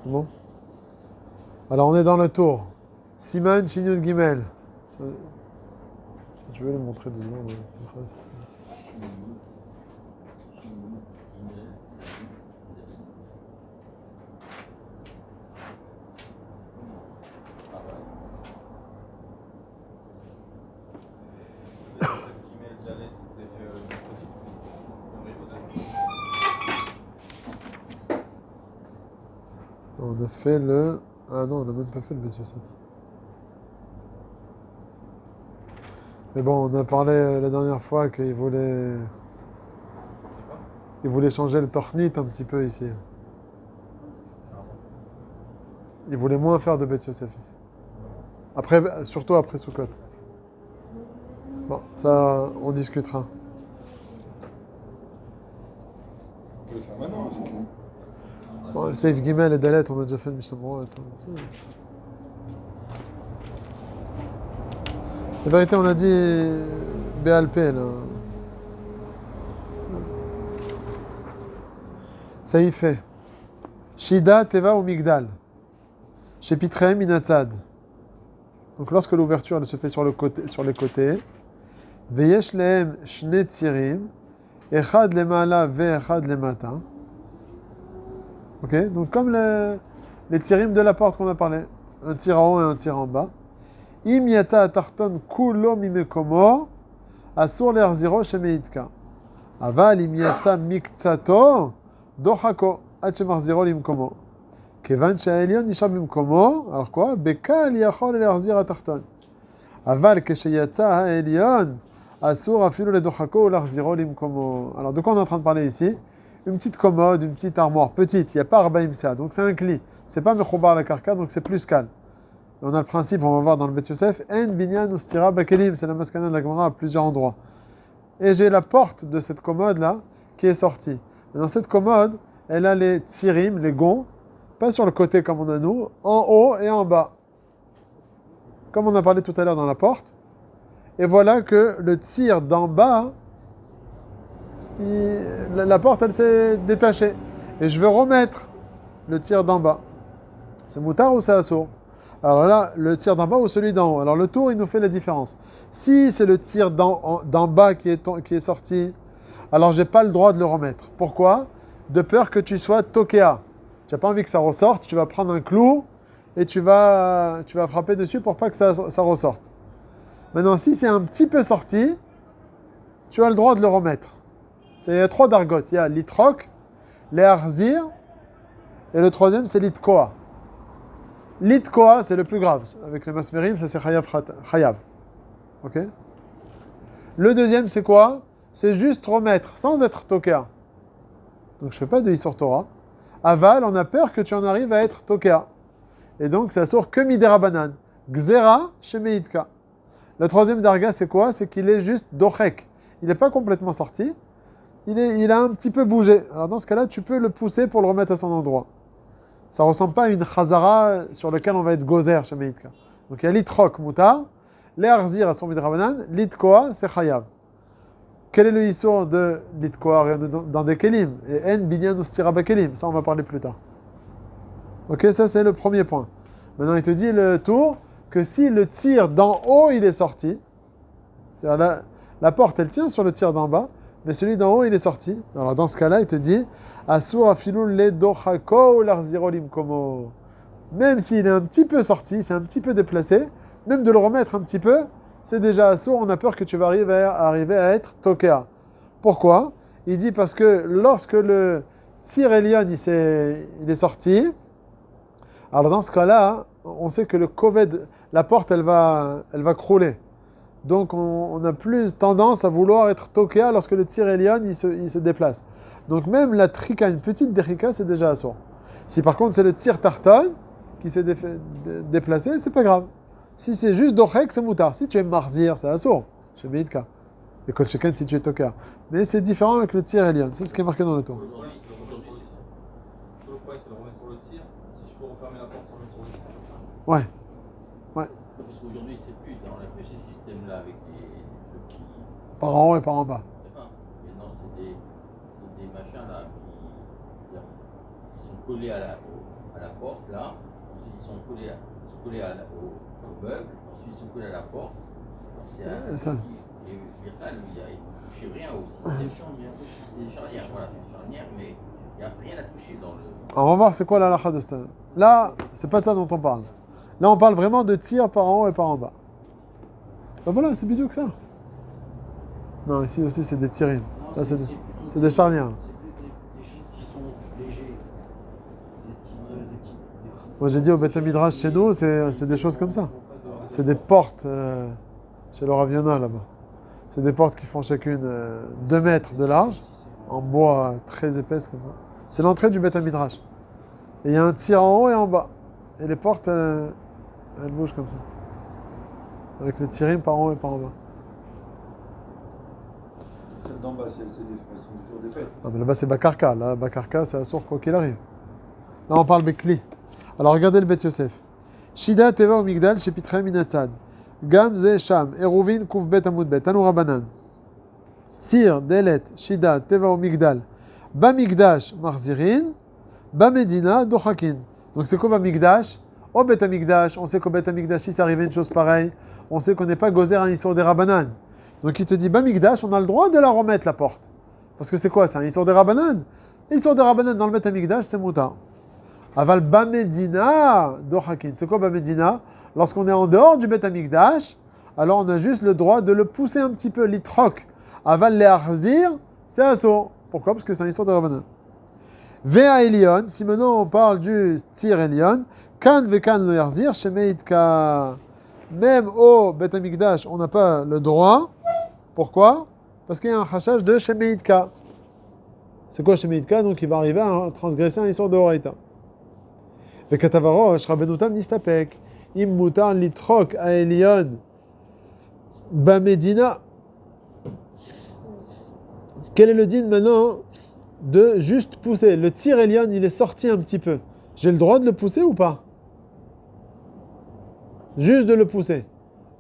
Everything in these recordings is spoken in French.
C'est bon? Alors on est dans le tour. Siman, Shinyut, Gimel. Tu veux le montrer 2 secondes? On a fait le... Ah non, on n'a même pas fait le BSUSF. Mais bon, on a parlé la dernière fois qu'il voulait... Il voulait changer le tornit un petit peu ici. Il voulait moins faire de BSUSF ici. Après, surtout après Sukkot. Bon, ça, on discutera. On peut le faire maintenant aussi. Bon, le Seif Gimel et Dalet, on a déjà fait le Mishnah Berurah. La vérité, on a dit BLP là. Ça y fait. Shida, Teva ou Migdal. Chez Pitrehem, Inatzad. Donc lorsque l'ouverture elle se fait sur les côtés, Veyesh lehem shne tzirim, echad lemala ve'echad lemata. Ok, donc comme les tsirim de la porte qu'on a parlé, un tir en haut et un tir en bas. Im yatsa atarton kulo mimekomo, asur le'arziro shemeitka. Aval im yatsa miktsato, dochako, ad shemarziro limkomo. Kevan שהעליון נשאר במקומו, alors quoi? בקל יכול להחזיר התחתון. אבל כשיצא העליון, אסור אפילו לדוחקו ולהחזירו למקומו. Alors de quoi on est en train de parler ici? Une petite commode, une petite armoire, petite, il n'y a pas 40 sa, donc c'est un cli. C'est pas mechoubar la karka, donc c'est plus calme. On a le principe, on va voir dans le Bet Yosef, en binyan ustira bakelim, c'est la maskana de la Gemara à plusieurs endroits. Et j'ai la porte de cette commode-là qui est sortie. Dans cette commode, elle a les tsirim, les gonds, pas sur le côté comme on a nous, en haut et en bas. Comme on a parlé tout à l'heure dans la porte. Et voilà que le tir d'en bas, la porte elle s'est détachée. Et je veux remettre le tir d'en bas. C'est moutard ou c'est assourd? Alors là, le tir d'en bas ou celui d'en haut. Alors le tour, il nous fait la différence. Si c'est le tir d'en bas qui est sorti, alors j'ai pas le droit de le remettre. Pourquoi? De peur que tu sois tokéa. Tu n'as pas envie que ça ressorte, tu vas prendre un clou et tu vas frapper dessus pour pas que ça ressorte. Maintenant, si c'est un petit peu sorti, tu as le droit de le remettre. Il y a 3 dargotes. Il y a l'itrok, l'arzir, et le troisième, c'est l'itkoa. L'itkoa, c'est le plus grave. Avec le masmerim, ça c'est chayav. Ok? Le deuxième, c'est quoi? C'est juste remettre, sans être tokéa. Donc je ne fais pas de Issur Torah. Aval, on a peur que tu en arrives à être tokéa. Et donc, ça sort que midera banan. Gzera shemeitka. Le troisième darga, c'est quoi? C'est qu'il est juste dochek. Il n'est pas complètement sorti. Il a un petit peu bougé. Alors dans ce cas-là, tu peux le pousser pour le remettre à son endroit. Ça ne ressemble pas à une chazara sur laquelle on va être gozer shemeitka. Donc il y a l'itrok mutar, l'arzir à son midera banan, l'itkoa, c'est chayav. Quel est le issur de l'itkoa dans des kelim? Et en binyan ustira bakelim. Ça, on va parler plus tard. Ok, ça c'est le premier point. Maintenant, il te dit le tour que si le tir d'en haut, il est sorti, c'est-à-dire la porte, elle tient sur le tir d'en bas, mais celui d'en haut, il est sorti. Alors dans ce cas-là, il te dit asur afilul le dochako l'arziro limkomo. Même s'il est un petit peu sorti, c'est un petit peu déplacé, même de le remettre un petit peu, c'est déjà assourd, on a peur que tu vas arriver à être tokéa. Pourquoi? Il dit parce que lorsque le tir Elion il est sorti, alors dans ce cas-là, on sait que le koved, la porte, elle va crouler. Donc on a plus tendance à vouloir être tokéa lorsque le tir Elion il se déplace. Donc même la trika, une petite derika, c'est déjà assourd. Si par contre c'est le tir tarton qui s'est déplacé, c'est pas grave. Si c'est juste dochek, c'est moutard. Si tu es marzir, c'est assourd. Chez Beidka. Et kol sheken si tu es toker. Mais c'est différent avec le tir Elion. C'est ce qui est marqué dans le tour. Aujourd'hui, c'est le remettre sur le tir. Si je peux refermer la porte, remettre sur le tir. Ouais. Parce qu'aujourd'hui, on n'a plus ces systèmes-là avec des trucs qui. Par en haut et par en bas. Maintenant, c'est des machins là qui sont collés à à la porte, là. Ensuite, ils sont collés, au meuble. Ensuite, ils sont collés à la porte. C'est ça. Et Birka, lui, il ne touche rien au système. C'est une charnière, voilà, c'est une charnière, mais il n'y a rien à toucher dans le. Alors, on va voir c'est quoi la halakha de ça. Là, c'est pas de ça dont on parle. Là, on parle vraiment de tir par en haut et par en bas. Ben voilà, c'est bisous que ça. Non, ici aussi, c'est des tirim. Là, c'est des charnières. C'est plus des choses qui sont légers. Des petits. Moi, j'ai dit au Beth Midrash chez nous, c'est des choses comme ça. C'est des portes chez le Rav Yonah, là-bas. C'est des portes qui font chacune 2 mètres de large, en bois très épaisse comme ça. C'est l'entrée du Beth Midrash. Et il y a un tir en haut et en bas. Et les portes, elles bougent comme ça. Avec les tirim par en haut et par en bas. Celles d'en bas, elles sont toujours des fêtes. Non, mais là-bas, c'est Bakarka. Là, Bakarka, c'est Assour quoi qu'il arrive. Là, on parle Bekli. Alors, regardez le Beth Yosef. Shida teva ou migdal shepitre minatzad. Gam ze sham. Eruvin kuf bet amud bet. Tanu rabanan. Tzir, delet, shida, teva ou migdal. Bamigdash, marzirin. Bamedina, dochakin. Donc, c'est quoi Bamigdash? Au Bet Amigdash, on sait qu'au Bet Amigdash, si ça arrivait une chose pareille, on sait qu'on n'est pas gozer un Issour des Rabbanan. Donc il te dit, Bamigdash, on a le droit de la remettre la porte. Parce que c'est quoi? C'est un Issour des Rabbanan. Issour des Rabbanan dans le Bet Amigdash, c'est Mouta. Aval Bamedina, Dochakin. C'est quoi Bamedina? Lorsqu'on est en dehors du Bet Amigdash, alors on a juste le droit de le pousser un petit peu, l'itrok. Aval Le'arzir, c'est Assour. Pourquoi? Parce que c'est un Issour des Rabbanan. Vea Elion, si maintenant on parle du tir Elion, Kan vekan lo yarzir, shemeitka. Même au Bet Amikdash, on n'a pas le droit. Pourquoi? Parce qu'il y a un chachage de shemeitka. C'est quoi shemeitka? Donc il va arriver à transgresser un issur de Horaïta. Vekatavarosh, Rabbenutam nistapek. Im mutar litrok a Elion. Bamedina. Quel est le din maintenant de juste pousser? Le tir Elion, il est sorti un petit peu. J'ai le droit de le pousser ou pas? Juste de le pousser.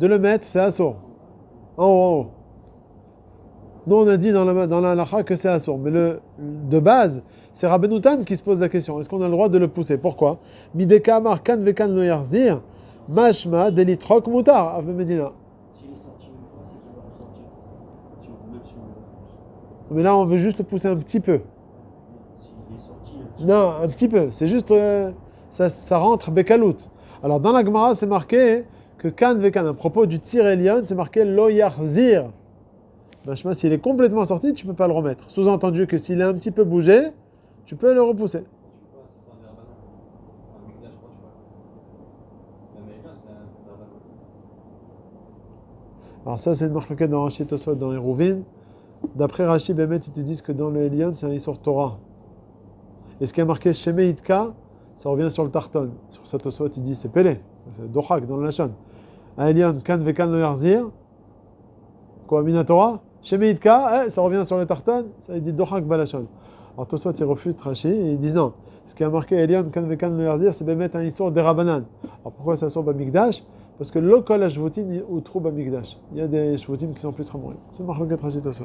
De le mettre, c'est assour. En haut. Nous, on a dit dans la halakha que c'est assour. Mais de base, c'est Rabbeinu Tam qui se pose la question. Est-ce qu'on a le droit de le pousser? Pourquoi? Mideka amar kan vekan lo yarzir, mashma delitrok mutar, Ave Medina. S'il est sorti une fois, c'est qu'il va ressortir. Même si on le repousse. Mais là, on veut juste le pousser un petit peu. S'il est sorti un petit Non, un petit peu. C'est juste, ça rentre bekalout. Alors, dans la Gemara, c'est marqué que kan vekan, à propos du tir Elion, c'est marqué lo yarzir. Machma, s'il est complètement sorti, tu ne peux pas le remettre. Sous-entendu que s'il est un petit peu bougé, tu peux le repousser. Tu peux pas, c'est un des Rabbanan. Un Mikdash, je crois, tu peux pas. Mais Elion, c'est un des Rabbanan. Alors ça, c'est une marque dans Rashi Tosfot, dans Eruvin. D'après Rashi, Bémet, ils te disent que dans le Elion, c'est un Issur Torah. Et ce qui est marqué Shemeitka, ça revient sur le Tarton. Sur ça, Tosfot, il dit c'est Pelé. C'est Dohak dans le Lachon. Un Elion, Kan Vekan Lo Yarzir. Quoi, Minatora? Shemeitka, ça revient sur le Tarton. Ça, il dit Dohak Balachon. Alors Tosfot, il refute Rashi et ils disent non. Ce qui est marqué Elion, Kan Vekan Lo Yarzir, c'est Bémet un Issur des Rabbanan. Alors pourquoi ça sort Bamikdash? Parce que l'okol Ashvutin ou trouve Bamikdash. Il y a des Shvutim qui sont plus ramoureux. C'est Marloket Rashi Tosfot.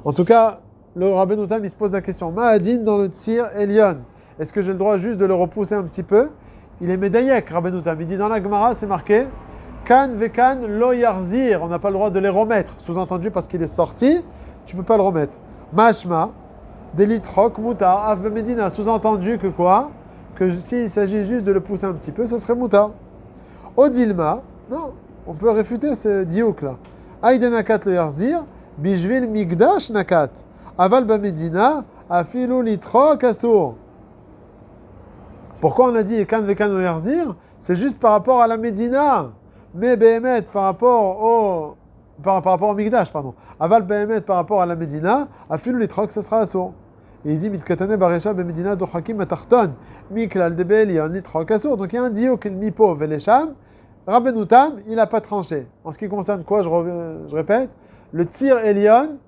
En tout cas, le Rabbeinu Tam, il se pose la question. Ma'adin dans le tzir Elion. Est-ce que j'ai le droit juste de le repousser un petit peu? Il est médaillek, Rabbeinu Tam. Il dit dans la Gemara, c'est marqué Kan vekan lo yarzir. On n'a pas le droit de les remettre. Sous-entendu, parce qu'il est sorti, tu ne peux pas le remettre. Mashma, delitrok, mutar, av medina. Sous-entendu que quoi? Que s'il s'agit juste de le pousser un petit peu, ce serait mutar. Odilma, non, on peut réfuter ce diouk là. Aïdenakat lo yarzir. Bishvil Migdash Nakat. Aval Bamedina, Afilu Litrok Asur. Pourquoi on a dit Kan Vekan Lo Yarzir? C'est juste par rapport à la Médina. Mais Behemet par rapport au Migdash, pardon. Aval Behemet par rapport à la Médina, Afilu Litrok, ce sera Asur. Et il dit Mitkatane Baresha Bemedina Dochakim Atarton. Miklal de Belion Litrok Asur. Donc il y a un dio qu'il mipo Velesham. Rabbeinu Tam, il n'a pas tranché. En ce qui concerne quoi, je répète, le tir Elion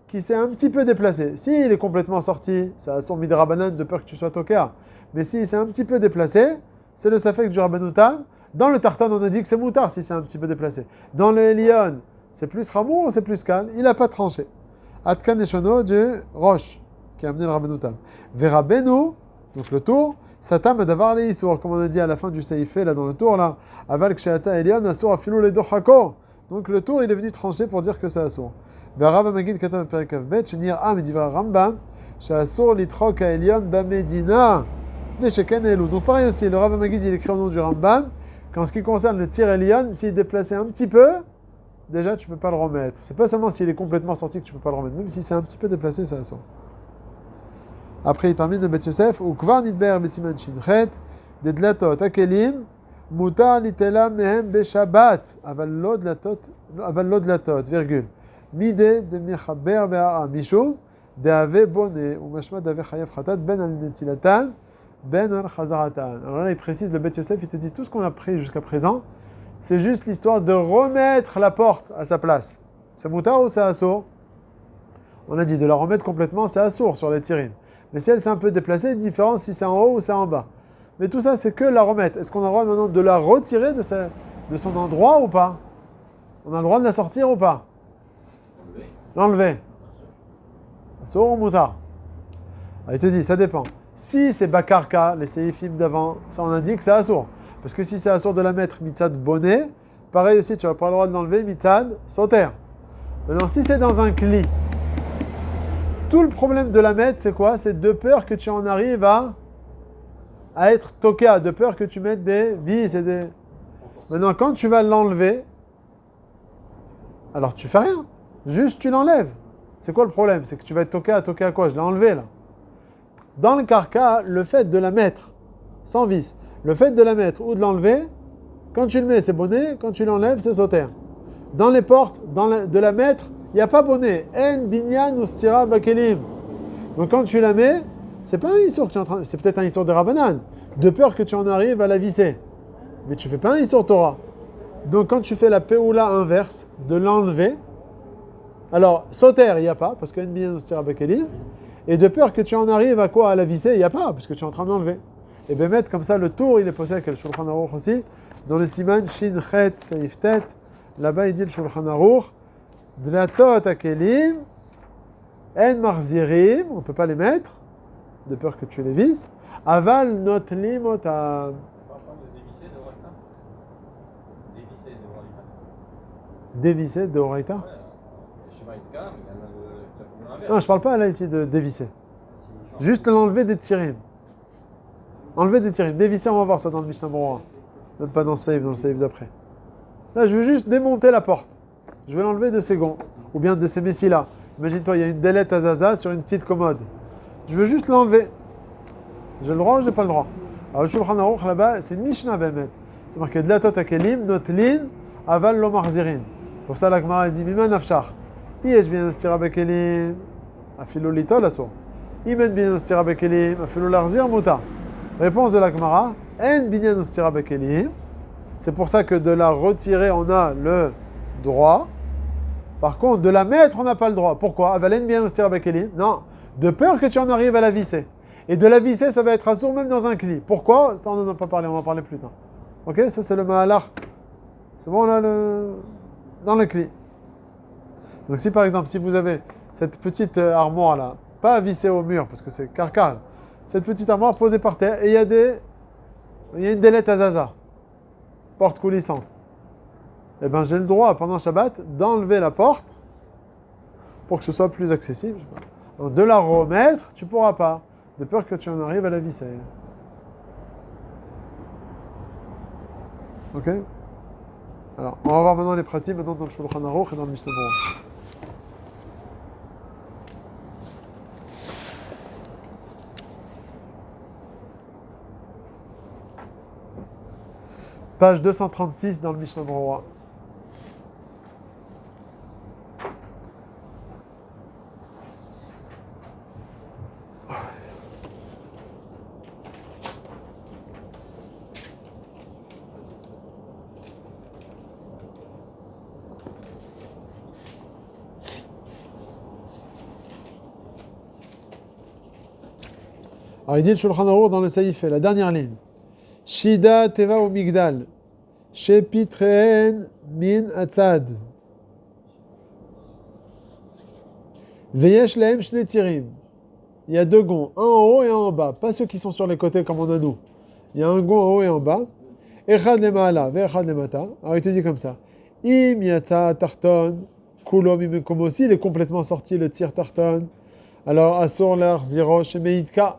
qui s'est un petit peu déplacé. S'il est complètement sorti, ça a son midrabanan de peur que tu sois toker. Mais s'il s'est un petit peu déplacé, c'est le safek du Rabbeinu Tam. Dans le Tartan, on a dit que c'est moutar si c'est un petit peu déplacé. Dans le Elion, c'est plus Ramour ou c'est plus calme? Il n'a pas tranché. Atkan Eshono du Roche qui a amené le Rabbeinu Tam. Verabenu, donc le tour, Satam d'avoir les issour, comme on a dit à la fin du Seifé, là dans le tour, là. Aval ksheatza elion, assour afilou le dochako. Donc le tour, il est venu trancher pour dire que c'est assour. Rav Magid Katav Perikav Bet, Shenir Am, Divra Rambam, Sheassour litrok à Elion Bamedina, Vesheken Elou. Donc pareil aussi, le Rav Magid, il écrit au nom du Rambam, qu'en ce qui concerne le tir Elion, s'il est déplacé un petit peu, déjà tu peux pas le remettre. C'est pas seulement s'il est complètement sorti que tu peux pas le remettre, même si c'est un petit peu déplacé, c'est assour. Après, il termine le Bet Yosef, ou Kvar Nidber Besiman Shinchet, de Dlatot Akelim, Mutar Litela Mehem Beshabbat, Aval lo Dlatot, virgule. Mide de Mechaber Be'ara Mishu, de Ave Bonne, ou Mashma d'Ave Chayav Khatat, Ben al Netilatan, Ben al Chazaratan. Alors là, il précise, le Bet Yosef, il te dit tout ce qu'on a appris jusqu'à présent, c'est juste l'histoire de remettre la porte à sa place. C'est Mutar ou c'est Assour? On a dit de la remettre complètement, c'est Assour sur les tirim. Mais si elle s'est un peu déplacée, il y a une différence si c'est en haut ou c'est en bas. Mais tout ça, c'est que la remettre. Est-ce qu'on a le droit maintenant de la retirer de son endroit ou pas? On a le droit de la sortir ou pas? L'enlever. Assour ou Moutar? Il te dit, ça dépend. Si c'est Bakarka, les séifim d'avant, ça on a dit que c'est Assour. Parce que si c'est Assour de la mettre mitzad bonnet, pareil aussi, tu n'as pas le droit de l'enlever mitzad sauter. Maintenant, si c'est dans un cli, tout le problème de la mettre, c'est quoi? C'est de peur que tu en arrives à être toka, de peur que tu mettes des vis et des... Maintenant, quand tu vas l'enlever, alors tu fais rien. Juste, tu l'enlèves. C'est quoi le problème? C'est que tu vas être toka à quoi? Je l'ai enlevé, là. Dans le karka, le fait de la mettre, sans vis, le fait de la mettre ou de l'enlever, quand tu le mets, c'est bonnet, quand tu l'enlèves, c'est sauter. Dans les portes, de la mettre, il n'y a pas bonnet. En binyan ou stira bakelim. Donc quand tu la mets, c'est pas un issour que tu es en train, c'est peut-être un issour de Rabbanan, de peur que tu en arrives à la visser. Mais tu fais pas un issour Torah. Donc quand tu fais la peoula inverse, de l'enlever, alors sauter, il n'y a pas, parce que en binyan ou stira bakelim, et de peur que tu en arrives à quoi? À la visser, il n'y a pas, parce que tu es en train d'enlever. Et bien mettre comme ça le tour, il est posé avec le Shulchan Aruch aussi, dans le siman Shin Chet Seif Tet, là-bas il dit le Shulchan Aruch, Dlatot Akelim, En Marzirim, on ne peut pas les mettre, de peur que tu les vises. Aval Notlim Otam. On va prendre le dévissé de Oraita. Dévissé de Oraita. Dévisser de Horaïta? Ouais, chez Maïtka, mais il y en a la première. Non, je ne parle pas là ici de dévisser. Juste l'enlever des tirim. Enlever des tirim. Dévisser, on va voir ça dans le Mishnah Berurah. Même pas dans le save d'après. Là, je veux juste démonter la porte. Je vais l'enlever de ces gonds, ou bien de ces messies-là. Imagine-toi, il y a une délette à Zaza sur une petite commode. Je veux juste l'enlever. J'ai le droit ou j'ai pas le droit? Alors le Shulchan Aruch là-bas, c'est une Mishnah Bemet. C'est marqué Dlatot Akelim, Notlin, Aval Lo Marzirin. Pour ça, la Gemara dit Mima Nafshach. Yesh bien stira bekelim, afilo litol aso. Imen bien stira bekelim, afilo larzir muta. Réponse de la Gemara En binyan stira bekelim. C'est pour ça que de la retirer, on a le droit. Par contre, de la mettre, on n'a pas le droit. Pourquoi? Avalen bien stira bekelim. Non, de peur que tu en arrives à la visser. Et de la visser, ça va être assourd même dans un cli. Pourquoi? Ça, on n'en a pas parlé, on va en parler plus tard. Ok? Ça, c'est le mahalach. C'est bon, là, dans le cli. Donc, si par exemple, si vous avez cette petite armoire là, pas vissée au mur, parce que c'est carcar, cette petite armoire posée par terre, et il y a une délette à Zaza, porte coulissante. Eh bien, j'ai le droit, pendant Shabbat, d'enlever la porte pour que ce soit plus accessible. Donc, de la remettre, tu ne pourras pas, de peur que tu en arrives à la visser. Ok? Alors, on va voir maintenant les pratiques, maintenant dans le Shulchan Aruch et dans le Mishnah Berurah. Page 236 dans le Mishnah Berurah. Alors il dit le Shulchan Aruch dans le Saïf, la dernière ligne. Shida teva ou migdal. Shepitreen min atzad. Veyesh lahem shne tirim. il y a deux gonds, un en haut et un en bas, pas ceux qui sont sur les côtés comme on a nous. Il y a un gond en haut et en bas. Echad lema'ala ve'echad lemata. Alors il te dit comme ça. Im yatsa tarton kulo mimekomo. S'il est complètement sorti le tir tarton, alors asur l'ar ziro shemeitka.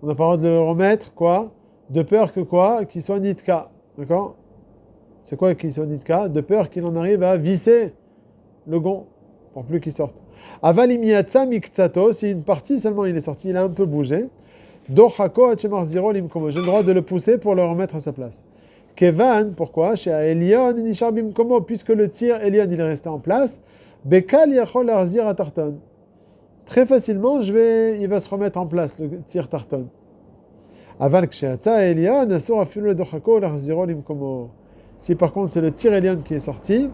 On n'a pas le droit de le remettre, quoi? De peur que quoi? Qu'il soit nitka. D'accord? C'est quoi qu'il soit nitka? De peur qu'il en arrive à visser le gond, pour plus qu'il sorte. Aval im yatsa miktsato. Si une partie seulement il est sorti, il a un peu bougé. Dochako etchemar ziro limkomo. J'ai le droit de le pousser pour le remettre à sa place. Kevan, pourquoi? Chez Elion nishar bimkomo, puisque le tir Elion il est resté en place. Bekal yachol arzir à tarton. Très facilement, il va se remettre en place le tir tarton. Aval ksheatza Elion asur afilu dochako arziro limkomo. Si par contre c'est le tir Elion qui est sorti,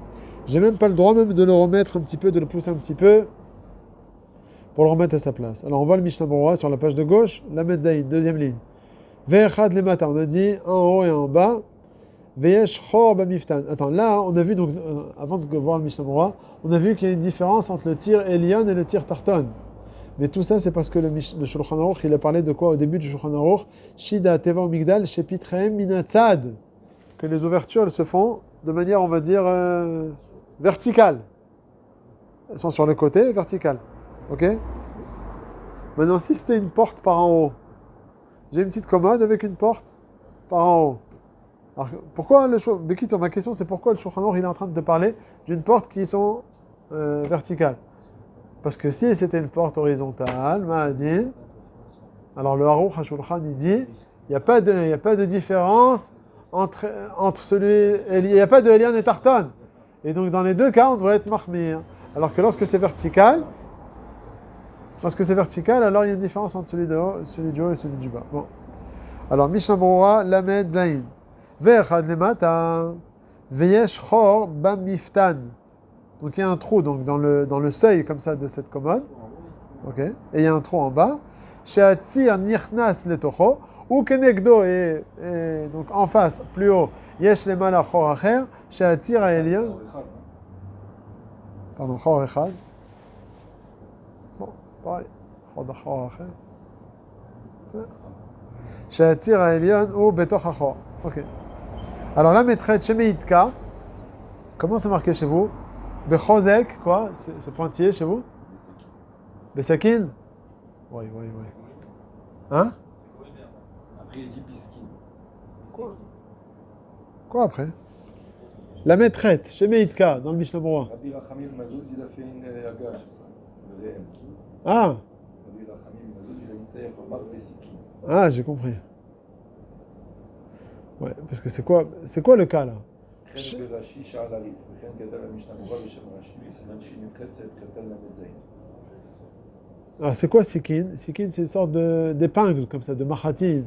j'ai même pas le droit même de le remettre un petit peu, de le pousser un petit peu pour le remettre à sa place. Alors on voit le Mishnah Berurah sur la page de gauche, la Metzaïd, deuxième ligne. Ve'echad lemata, on a dit en haut et en bas. Ve'yesh chor b'miftan. Attends, là on a vu, donc, avant de voir le Mishnah Berurah, on a vu qu'il y a une différence entre le tir Elion et le tir Tarton. Mais tout ça c'est parce que le Shulchan Aruch, il a parlé de quoi au début du Shulchan Aruch? Shida teva migdal shepitrehem minatzad. Que les ouvertures elles se font de manière, on va dire, verticale. Elles sont sur le côté, verticales. Ok? Maintenant, si c'était une porte par en haut, j'ai une petite commode avec une porte par en haut. Alors, pourquoi Bekito, ma question c'est pourquoi le Shulchan Aruch il est en train de te parler d'une porte qui sont verticales? Parce que si c'était une porte horizontale, Ma'adin, alors le Aruch HaShulchan il dit, il n'y a pas de différence entre celui, il n'y a pas de Elion et Tarton. Et donc dans les deux cas, on devrait être Mahmir. Alors que lorsque c'est vertical, alors il y a une différence entre celui du haut et celui du bas. Bon. Alors, Mishnah Berurah, Lamed Zayin. Ve'echad lemata, ve'yesh chor b'miftan. Donc il y a un trou donc, dans le seuil comme ça de cette commode. Ok. Et il y a un trou en bas. She'atzir nichnas letocho. Ou kenegdo, et donc en face, plus haut, yesh lemala chor acher. She'atzir ha'elyon. Pardon, chor echad. Bon, c'est pareil. She'atzir ha'elyon ou betoch hachor. Ok. Alors la maîtresse Shemeitka, comment c'est marqué chez vous? Bechozek, quoi? C'est pointillé chez vous? Besakin? Oui. Hein? Après, il dit biskin. Quoi après? La maîtresse Shemeitka, dans le Mishnah Berurah. Rabbi Rachamim Mazouz, il a fait une haga sur ça. Le VM. Ah! Rabbi Rachamim Mazouz, il a dit Tsaïr Omar Besikin. Ah, j'ai compris. Ouais, parce que c'est quoi le cas là? Chen Berashi Sha'al Arif. Chen Gadal Mishnah Berurah Beshem Rashi. Siman Shin Yudchet Seif Katal Lamed Zayin. Ah, c'est quoi Sikin? Sikin, c'est une sorte d'épingle comme ça, de machatin.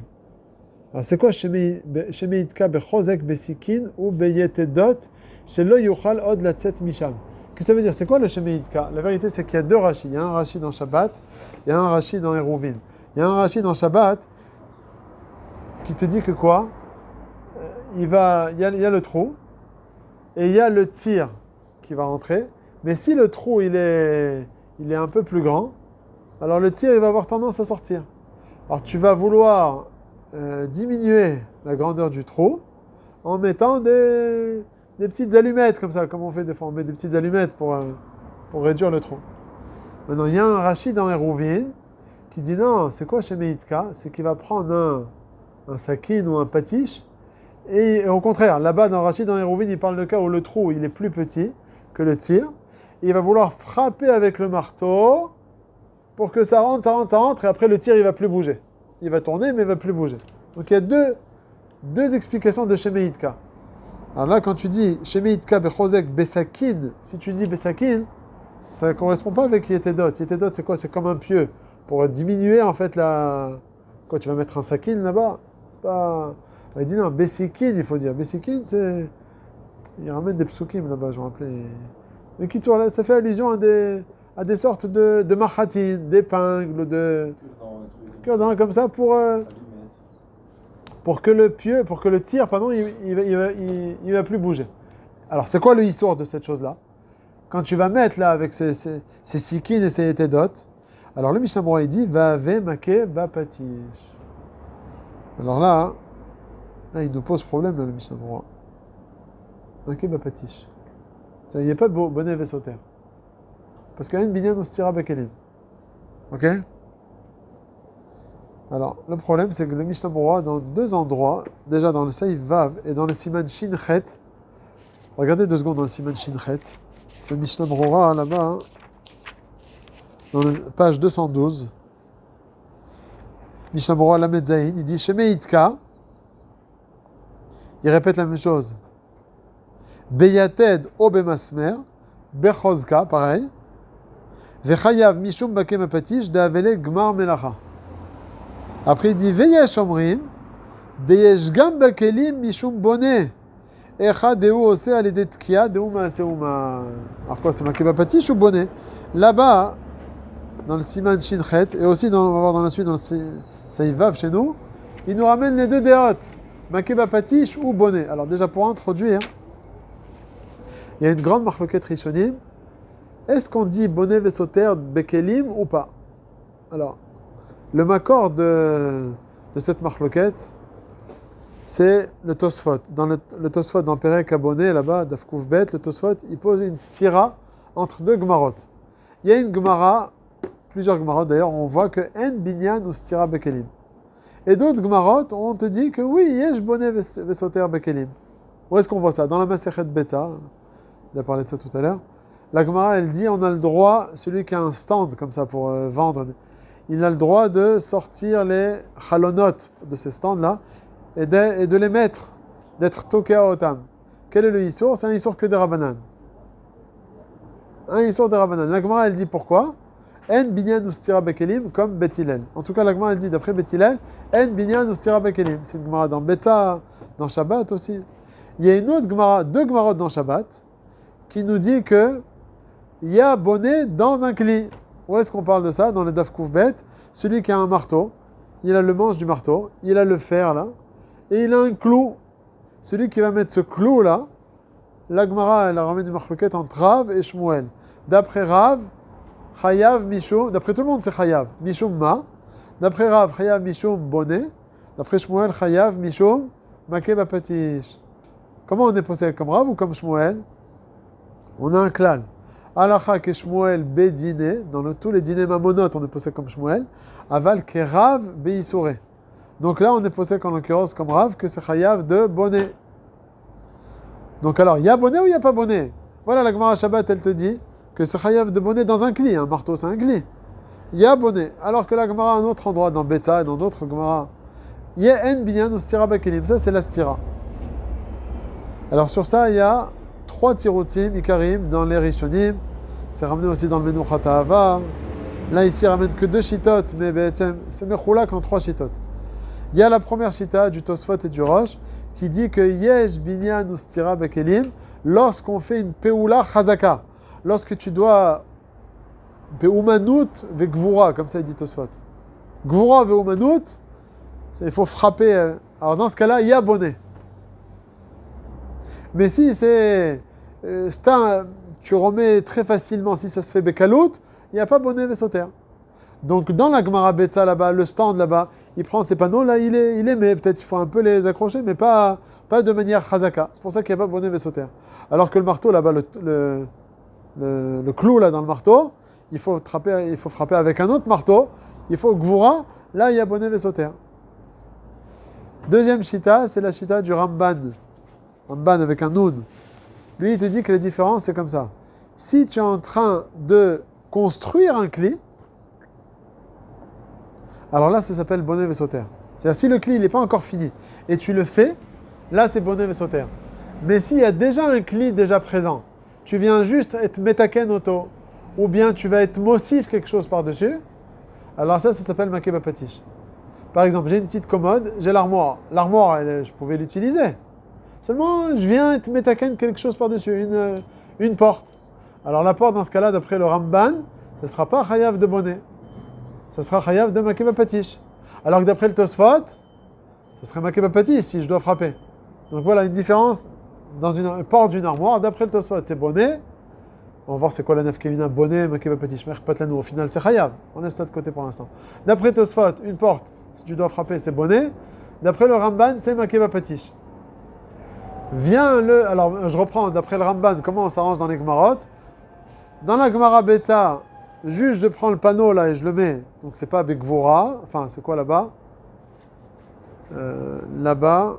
Alors c'est quoi Shemeitka bechozek besikin ou beyetedot shelo yuchal od latzet misham? Qu'est-ce que ça veut dire? C'est quoi le Shemeitka? La vérité c'est qu'il y a deux rachis. Il y a un rachi dans Shabbat, il y a un rachi dans Eruvin. Il y a un rachi dans Shabbat qui te dit que quoi? Il y a le trou et il y a le tir qui va rentrer. Mais si le trou il est un peu plus grand, alors le tir il va avoir tendance à sortir. Alors tu vas vouloir diminuer la grandeur du trou en mettant des petites allumettes comme ça, comme on fait des fois, on met des petites allumettes pour réduire le trou. Maintenant, il y a un Rashi dans Eruvin qui dit non, c'est quoi chez Meitka? C'est qu'il va prendre un sakin ou un patiche et au contraire, là-bas dans Rashi dans Eruvin, il parle de cas où le trou il est plus petit que le tir. Et il va vouloir frapper avec le marteau pour que ça rentre et après le tir il va plus bouger. Il va tourner, mais il ne va plus bouger. Donc il y a deux explications de Shemeitka. Alors là, quand tu dis Shemeitka bechozek besakin, si tu dis besakin, ça ne correspond pas avec Yetedot. Yetedot, c'est quoi? C'est comme un pieu. Pour diminuer, en fait, Quoi, tu vas mettre un sakin là-bas? C'est pas... Il dit non, besikin, il faut dire. Besikin, c'est... Il ramène des psukim là-bas, je me rappelais. Mais qui tourne là, ça fait allusion à des sortes de machatines, d'épingles, de... Cure-dent, comme ça, pour que le tir, pardon, il va plus bouger. Alors, c'est quoi le histoire de cette chose-là? Quand tu vas mettre là avec ces sikines et ces étédotes, Alors le Mishnah Berurah il dit Va'ave make bapatish. Alors là, il nous pose problème là, le Mishnah Berurah. Make bapatish. Il n'y a pas de bonnet vessoter. Parce qu'il y a une binyan ustira bekelim. Ok? Alors, le problème, c'est que le Mishnah Berurah, dans deux endroits, déjà dans le Saïf Vav et dans le Siman Shin Chet, regardez 2 secondes dans le Siman Shin Chet, le Mishnah Berurah, là-bas, hein, dans la page 212, Mishnah Berurah Lamed Zayin, il dit Sheme Itka, il répète la même chose. Beyated o bemasmer, bechozka, pareil, vechayav mishum bakem apatish, de'avele gmar melacha. Après, il dit Veyesh omrim, deyesh gam bakelim mishum boneh. Echa deu ose alidei tkiya, deu maase uma. Alors quoi, c'est makeba patish ou bonnet? Là-bas, dans le Siman Shin Chet, et aussi on va voir dans la suite, dans le Saïvav chez nous, il nous ramène les deux déotes, makeba patish ou bonnet. Alors déjà, pour introduire, il y a une grande marloquette rishonim. Est-ce qu'on dit bonnet vesoter bekelim ou pas? Alors, le makor de cette marloquette, c'est le Tosfot. Dans le Tosfot, dans Perek Abonné, là-bas, Dafkouf Bet, le Tosfot, il pose une stira entre 2 gemarot. Il y a une gemara, plusieurs gemarot d'ailleurs, on voit que en binyan ou stira bekelim. Et d'autres gemarot, on te dit que oui, yesh bonnet vesoter bekelim. Où est-ce qu'on voit ça? Dans la Masechet Beta, il a parlé de ça tout à l'heure. La gemara, elle dit, on a le droit, celui qui a un stand comme ça pour vendre, il a le droit de sortir les chalonot de ces stands-là et de les mettre, d'être tokea otam. Quel est le issour? C'est un issour que des rabanan. Un issour des rabanan. La Gemara, elle dit pourquoi? En binyan ustira bekelim, comme Bet Hillel. En tout cas, la Gemara, elle dit, d'après Bet Hillel, en binyan ustira bekelim. C'est une Gemara dans Betza, dans Shabbat aussi. Il y a une autre Gemara, 2 Gemarot dans Shabbat, qui nous dit que il y a bonnet dans un kli. Où est-ce qu'on parle de ça? Dans le Daf Koufbet, celui qui a un marteau, il a le manche du marteau, il a le fer là, et il a un clou. Celui qui va mettre ce clou là, la Gemara, elle a remis du marloquette entre Rav et Shmuel. D'après Rav, Chayav Mishum, d'après tout le monde c'est Chayav, Mishum Ma. D'après Rav, Chayav Mishum Bonnet. D'après Shmuel, Chayav Mishum Make Bapatish. Comment on est possédé, comme Rav ou comme Shmuel? On a un klal. Alacha ke Shmuel bedine, dans tous les dîners mamonotes, on est posé comme Shmuel. Aval ke Rav beisure. Donc là, on est posé en l'occurrence comme Rav, que c'est chayav de bonnet. Donc alors, il y a bonnet ou il n'y a pas bonnet? Voilà, la Gemara Shabbat, elle te dit que c'est chayav de bonnet dans un kli. Un marteau, c'est un kli. Il y a bonnet. Alors que la Gemara, à un autre endroit, dans Betza et dans d'autres Gemara, il y a en binyan ou stira bekelim. Ça, c'est la stira. Alors sur ça, il y a 3 tirotim, ikarim, dans les rishonim. C'est ramené aussi dans le Menuchat Ahava. Là, ici, il ramène que 2 chitotes, mais c'est mechoulak en 3 chitotes. Il y a la première chita du Tosfot et du Rosh qui dit que yesh binyan ou stira bekelim lorsqu'on fait une peoula chazaka. Lorsque tu dois peumanut ve gvura, comme ça il dit Tosfot. Gvura ve umanut, il faut frapper. Alors dans ce cas-là, il y a bonnet. Mais si c'est tu remets très facilement, si ça se fait bekalout, il n'y a pas bonnet vesoter. Donc dans la Gemara Betza là-bas, le stand là-bas, il prend ces panneaux là, il les met, peut-être il faut un peu les accrocher, mais pas de manière chazaka. C'est pour ça qu'il n'y a pas bonnet vesoter. Alors que le marteau là-bas, le clou là dans le marteau, il faut frapper avec un autre marteau, il faut gvura, là il y a bonnet vesoter. Deuxième shita, c'est la shita du Ramban. Ramban avec un noun. Lui, il te dit que la différence, c'est comme ça. Si tu es en train de construire un kli, alors là, ça s'appelle bonnet vesoter. C'est-à-dire, si le kli n'est pas encore fini et tu le fais, là, c'est bonnet vesoter. Mais s'il y a déjà un kli déjà présent, tu viens juste être metaken auto, ou bien tu vas être mossif quelque chose par-dessus, alors ça s'appelle makeba patish. Par exemple, j'ai une petite commode, j'ai l'armoire. L'armoire, je pouvais l'utiliser. Seulement, je viens être metaken quelque chose par-dessus, une porte. Alors la porte, dans ce cas-là, d'après le Ramban, ce ne sera pas chayav de bonnet. Ce sera chayav de makeba patish. Alors que d'après le Tosfot, ce serait makeba patish si je dois frapper. Donc voilà une différence dans une porte d'une armoire. D'après le Tosfot, c'est bonnet. On va voir c'est quoi la nafkamina bonnet, makeba patish, merpatlanou. Au final, c'est chayav. On laisse ça de côté pour l'instant. D'après Tosfot, une porte, si tu dois frapper, c'est bonnet. D'après le Ramban, c'est makeba patish. Alors, je reprends, d'après le Ramban, comment on s'arrange dans les Gemarot. Dans la Gemara Betza, juste je prends le panneau là et je le mets. Donc c'est pas Begvura. Enfin, c'est quoi là-bas Là-bas.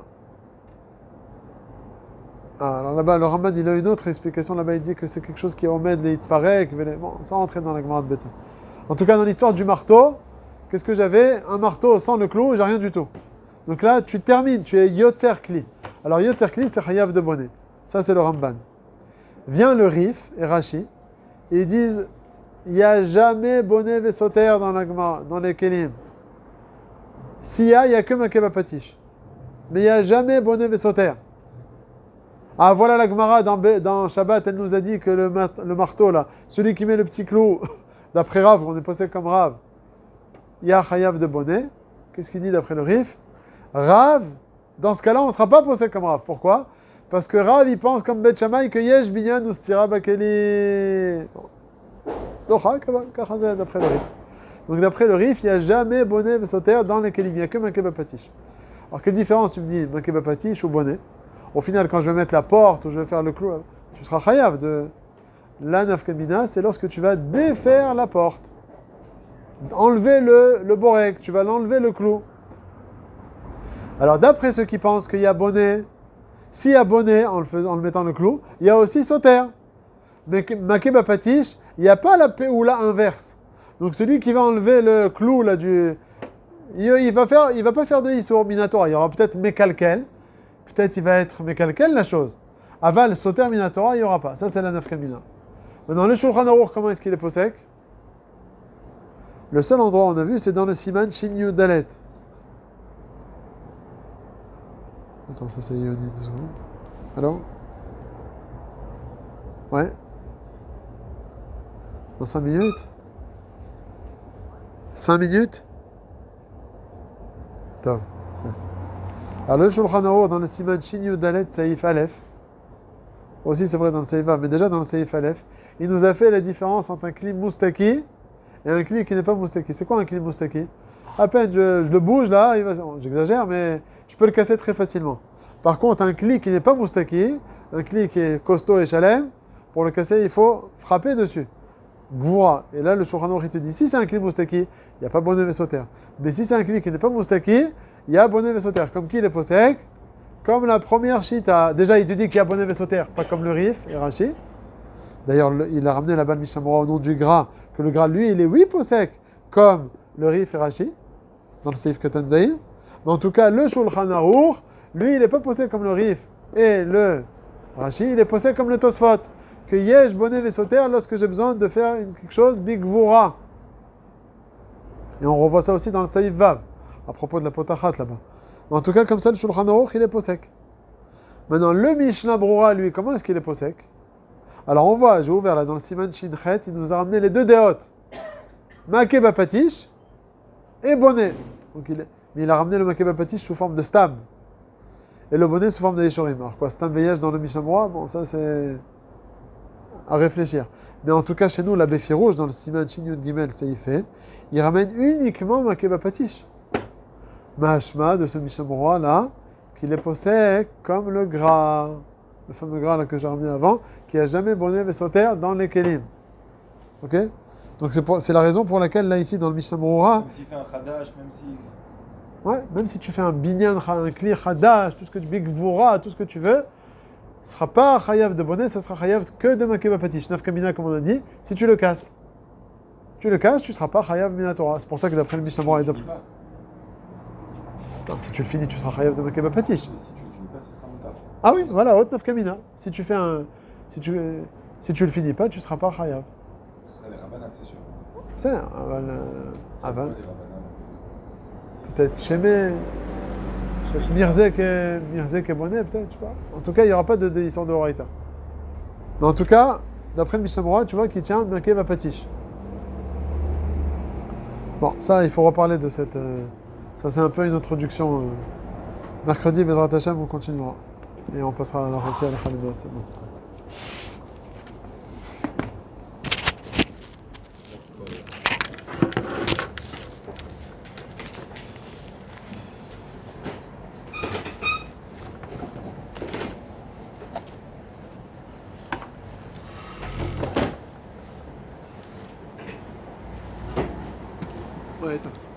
Alors là-bas, le Ramban, il a une autre explication. Là-bas, il dit que c'est quelque chose qui est omed, il paraît. Bon, ça rentrer dans la Gemara de Betza. En tout cas, dans l'histoire du marteau, qu'est-ce que j'avais? Un marteau sans le clou, j'ai rien du tout. Donc là, tu termines, tu es Yotzer Kli. Alors Yotzer Kli, c'est Chayav de bonnet. Ça, c'est le Ramban. Vient le Rif et Rashi, et ils disent, il n'y a jamais bonnet vesoter dans la Gemara, dans les Kelim. S'il y a, il n'y a que Makeba Patish. Mais il n'y a jamais bonnet vesoter. Ah, voilà la Gemara dans Shabbat, elle nous a dit que le marteau, là, celui qui met le petit clou, d'après Rav, on est posé comme Rav, il y a Chayav de bonnet. Qu'est-ce qu'il dit d'après le Rif? Rav, dans ce cas-là, on ne sera pas posé comme Rav. Pourquoi? Parce que Rav, il pense comme Bet Shammai que Yesh binyan ustira bakeli. D'après le Rif. Donc d'après le Rif, il n'y a jamais bonnet vesoter dans les kelim. Il n'y a que Makeba Patish. Alors quelle différence tu me dis, Makeba Patish ou bonnet? Au final, quand je vais mettre la porte ou je vais faire le clou, tu seras chayav de la nafkamina, c'est lorsque tu vas défaire la porte. Enlever le borek, tu vas l'enlever le clou. Alors d'après ceux qui pensent qu'il y a bonnet, s'il y a bonnet en le mettant le clou, il y a aussi sauter. Mais Makeba Patish, il n'y a pas la péoula inverse. Donc celui qui va enlever le clou là il va pas faire de Issour Minatora, il y aura peut-être Mekalkel, peut-être il va être Mekalkel la chose. Aval, sauter Minatora, il n'y aura pas. Ça c'est la nafkamina. Maintenant le Shulchan Aruch, comment est-ce qu'il est posek? Le seul endroit où on a vu, c'est dans le Siman Shin Yud Dalet. Attends, ça c'est Yoni, 2 secondes. Alors? Ouais? Dans 5 minutes? 5 minutes? Top. Alors le Shulchan Aruch dans le Siman Shin Yud Dalet Saïf Aleph, aussi c'est vrai dans le Saïf Vav, mais déjà dans le Saïf Aleph, il nous a fait la différence entre un kli moustaki et un kli qui n'est pas moustaki. C'est quoi un kli moustaki? À peine je le bouge là, j'exagère, mais je peux le casser très facilement. Par contre, un kli qui n'est pas moustaki, un kli qui est costaud et chalem, pour le casser, il faut frapper dessus. Gvoura. Et là, le Shulchan Aruch, il te dit, si c'est un kli moustaki, il n'y a pas bonnet vesoter. Mais si c'est un kli qui n'est pas moustaki, il y a bonnet vesoter. Comme qui il est posek? Comme la première chita. Déjà, il te dit qu'il y a bonnet vesoter, pas comme le Rif et Rashi. D'ailleurs, il a ramené là-bas le Mishamora au nom du gras, que le gras, lui, il est oui posek, comme le Rif et Rashi, dans le Seif Katan Zaïd. Mais en tout cas, le Shulchan Aruch, lui, il n'est pas posek comme le Rif et le Rashi, il est posek comme le Tosfot. Que yesh bonnet vesoter lorsque j'ai besoin de faire quelque chose, bigvura. Et on revoit ça aussi dans le Saïf Vav, à propos de la potachat là-bas. Mais en tout cas, comme ça, le Shulchan Aruch, il est posek. Maintenant, le Mishnah Brura, lui, comment est-ce qu'il est posek? Alors on voit, j'ai ouvert là dans le Siman Shin Chet, il nous a ramené les deux déot. Makeba Patish et bonnet. Mais il a ramené le Makeba Patish sous forme de stam. Et le bonnet sous forme de Yeshorim. Alors quoi, stam veillage dans le Mishnah Brura, bon, ça c'est à réfléchir. Mais en tout cas, chez nous, l'abbé Firouche, dans le Siman Shin Yud Gimel Seifé, il ramène uniquement Makeba Patish. Mahashma de ce Mishnah Brura là, qu'il est posé comme le gras, le fameux gras là que j'ai ramené avant, qui n'a jamais bonnet vesoter dans les kelim. Ok? Donc c'est la raison pour laquelle là ici dans le Mishnah Brura, Même s'il fait un Khadash, même si. ouais, même si tu fais un binyan, un kli chadash, tout ce que tu bigvura, tout ce que tu veux, ce sera pas chayav de bonnet, ça sera chayav que de makeba patish. Nafkamina, comme on a dit, si tu le casses. Tu le casses, tu ne seras pas chayav minatora. C'est pour ça que d'après le Mishnah Brura et d'après. Non, si tu le finis, tu seras chayav de makeba patish. Si tu le finis pas, ça sera mutaf. Ah oui, voilà, haute nafkamina. Si tu le finis pas, tu ne seras pas chayav. Ce sera des rabanats, c'est sûr. C'est aval. C'est quoi, des rabanats? Peut-être Shemé, peut-être Mirzek et Bonnet, peut-être, je sais pas. En tout cas, il n'y aura pas de histoire de Horaïta. Mais en tout cas, d'après le Mishnah Brura, tu vois qu'il tient Makeba Patish. Bon, ça, il faut reparler de cette. Ça, c'est un peu une introduction. Mercredi, Bezrat Hashem, on continuera. Et on passera à la Rassia, à la Khalida, c'est bon. Ouais, attends.